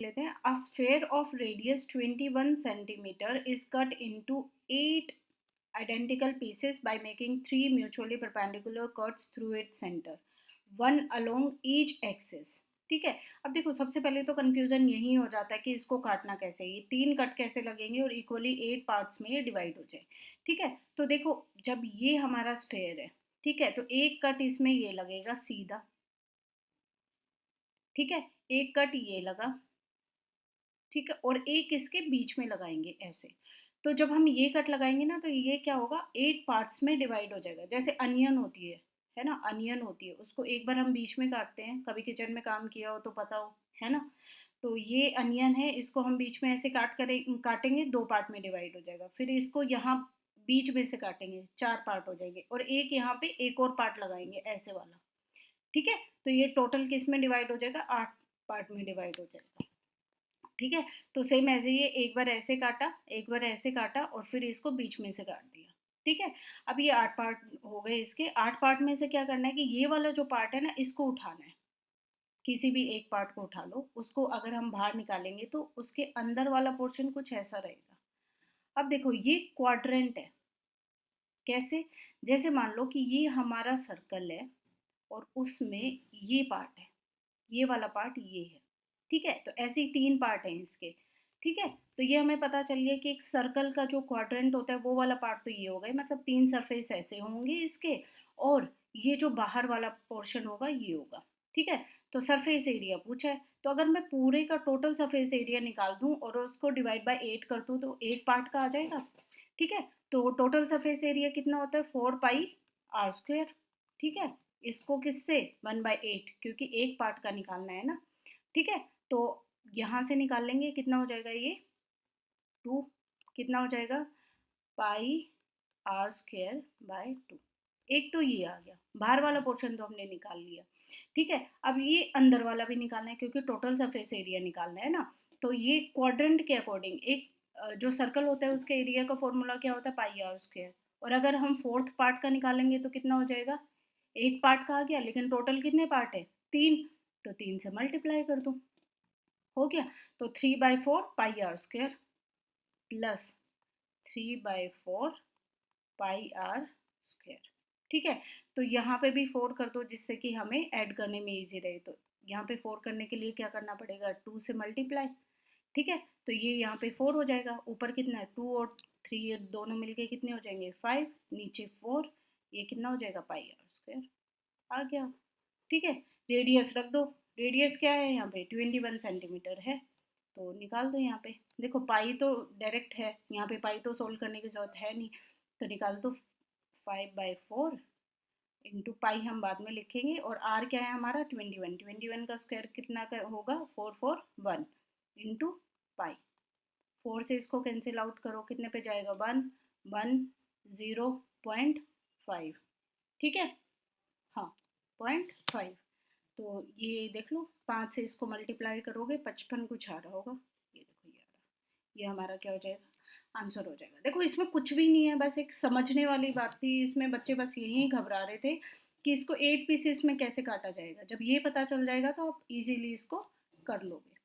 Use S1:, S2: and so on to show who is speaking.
S1: लेते हैं। अ sphere of radius 21 centimetre is cut into 8 identical pieces by making 3 mutually perpendicular cuts through its center, one along each axis। ठीक है, अब देखो सबसे पहले तो कंफ्यूजन यही हो जाता है कि इसको काटना कैसे, ये 3 कट कैसे लगेंगे और इक्वली 8 पार्ट्स में ये डिवाइड हो जाए। ठीक है, तो देखो जब ये हमारा स्फेयर है, ठीक है, तो एक कट इसमें ये लगेगा सीधा, ठीक है, एक कट ये लगा, ठीक है, और एक इसके बीच में लगाएंगे ऐसे। तो जब हम ये कट लगाएंगे ना, तो ये क्या होगा, 8 पार्ट्स में डिवाइड हो जाएगा। जैसे अनियन होती है ना, अनियन होती है, उसको एक बार हम बीच में काटते हैं, कभी किचन में काम किया हो तो पता हो, है ना। तो ये अनियन है, इसको हम बीच में ऐसे काटेंगे, 2 पार्ट में डिवाइड हो जाएगा। फिर इसको यहाँ बीच में से काटेंगे, 4 पार्ट हो जाएंगे, और एक यहाँ पे एक और पार्ट लगाएंगे ऐसे वाला। ठीक है, तो ये टोटल किस में डिवाइड हो जाएगा, 8 पार्ट में डिवाइड हो जाएगा। ठीक है, तो सेम ऐसे ही एक बार ऐसे काटा, एक बार ऐसे काटा, और फिर इसको बीच में से काट दिया। ठीक है, अब ये 8 पार्ट हो गए। इसके 8 पार्ट में से क्या करना है कि ये वाला जो पार्ट है ना, इसको उठाना है। किसी भी एक पार्ट को उठा लो, उसको अगर हम बाहर निकालेंगे तो उसके अंदर वाला पोर्शन कुछ ऐसा रहेगा। अब देखो ये क्वाड्रेंट है। कैसे, जैसे मान लो कि ये हमारा सर्कल है और उसमें ये पार्ट है, ये वाला पार्ट ये है। ठीक है, तो ऐसे ही 3 पार्ट हैं इसके। ठीक है, तो ये हमें पता चल गया कि एक सर्कल का जो क्वाड्रेंट होता है वो वाला पार्ट तो ये हो गए, मतलब 3 सरफेस ऐसे होंगे इसके, और ये जो बाहर वाला पोर्शन होगा ये होगा। ठीक है, तो सरफेस एरिया पूछा है, तो अगर मैं पूरे का टोटल सरफेस एरिया निकाल दूं और उसको डिवाइड बाय 8 कर दूं तो एक पार्ट का आ जाएगा। ठीक है, तो टोटल सरफेस एरिया कितना होता है, 4 पाई r स्क्वायर। ठीक है, इसको किससे, 1/8, क्योंकि एक पार्ट का निकालना है ना। ठीक है, तो यहाँ से निकाल लेंगे, कितना हो जाएगा ये 2, कितना हो जाएगा, πr²/2। एक तो ये आ गया, बाहर वाला पोर्शन तो हमने निकाल लिया। ठीक है, अब ये अंदर वाला भी निकालना है क्योंकि टोटल सरफेस एरिया निकालना है ना। तो ये क्वाड्रेंट के अकॉर्डिंग एक जो सर्कल होता है उसके एरिया का फॉर्मूला क्या होता है, πr²। और अगर हम फोर्थ पार्ट का निकालेंगे तो कितना हो जाएगा, एक पार्ट का आ गया, लेकिन टोटल कितने पार्ट है, 3, तो 3 से मल्टीप्लाई कर दो, हो गया। तो 3/4 πr² प्लस 3/4 πr²। ठीक है, तो यहाँ पे भी 4 कर दो जिससे कि हमें ऐड करने में इजी रहे। तो यहाँ पे 4 करने के लिए क्या करना पड़ेगा, 2 से मल्टीप्लाई। ठीक है, तो ये यहाँ पे 4 हो जाएगा, ऊपर कितना है 2 और 3 दोनों मिलके कितने हो जाएंगे 5, नीचे 4, ये कितना हो जाएगा πr² आ गया। ठीक है, रेडियस रख दो, रेडियस क्या है यहाँ पे 21 सेंटीमीटर है, तो निकाल दो यहाँ पे। देखो पाई तो डायरेक्ट है, यहाँ पे पाई तो सोल्व करने की जरूरत है नहीं, तो निकाल दो 5/4 इंटू पाई हम बाद में लिखेंगे, और आर क्या है हमारा 21 का स्क्वायर कितना का होगा 441 इंटू पाई। 4 से इसको कैंसिल आउट करो, कितने पे जाएगा 1, 1 0.5। ठीक है, हाँ 0.5। तो ये देख लो, 5 से इसको मल्टीप्लाई करोगे 55 कुछ आ रहा होगा, ये देखो ये आ रहा, ये हमारा क्या हो जाएगा, आंसर हो जाएगा। देखो इसमें कुछ भी नहीं है, बस एक समझने वाली बात थी। इसमें बच्चे बस यही घबरा रहे थे कि इसको 8 पीसेस में कैसे काटा जाएगा। जब ये पता चल जाएगा तो आप इजीली इसको कर लोगे।